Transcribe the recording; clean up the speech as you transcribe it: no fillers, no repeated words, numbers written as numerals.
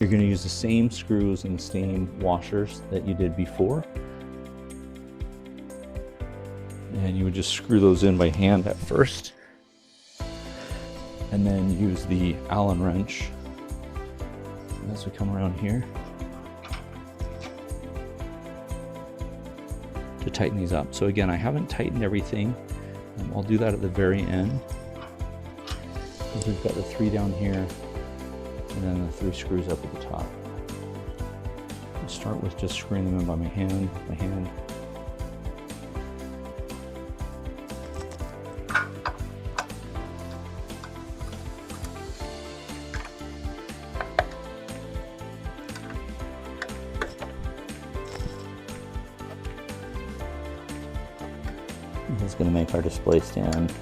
You're going to use the same screws and same washers that you did before. And you would just screw those in by hand at first. And then use the Allen wrench as we come around here to tighten these up. So again, I haven't tightened everything. I'll do that at the very end. We've got the 3 down here and then the 3 screws up at the top. I'll start with just screwing them in by my hand. This is going to make our display stand